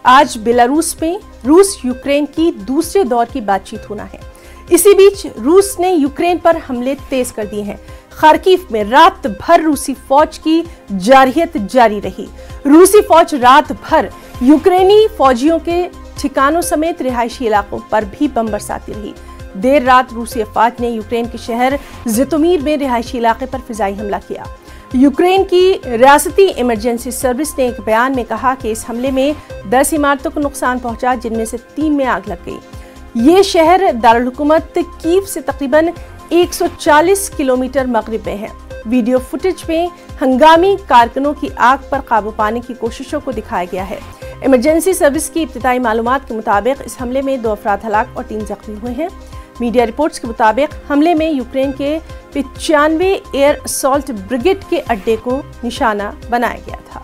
आज बेलारूस में रूस यूक्रेन की दूसरे दौर की बातचीत होना है। इसी बीच रूस ने यूक्रेन पर हमले तेज कर दिए हैं। खार्किव में रात भर रूसी फौज की जारहियत जारी रही। रूसी फौज रात भर यूक्रेनी फौजियों के ठिकानों समेत रिहायशी इलाकों पर भी बम बरसाती रही। देर रात रूसी अफवाज ने यूक्रेन के शहर जितोमीर में रिहायशी इलाके पर फिजाई हमला किया। यूक्रेन की रियासती इमरजेंसी सर्विस ने एक बयान में कहा कि इस हमले में 10 इमारतों को नुकसान पहुंचा, जिनमें से 3 में आग लग गई। ये शहर दारुल हुकूमत कीव से तकरीबन 140 किलोमीटर मगरिब में है। वीडियो फुटेज में हंगामी कारकुनों की आग पर काबू पाने की कोशिशों को दिखाया गया है। इमरजेंसी सर्विस की इब्तिदाई मालूमात के मुताबिक इस हमले में 2 अफराद हलाक और 3 जख्मी हुए हैं। मीडिया रिपोर्ट्स के मुताबिक हमले में यूक्रेन के 95 एयर असॉल्ट ब्रिगेड के अड्डे को निशाना बनाया गया था।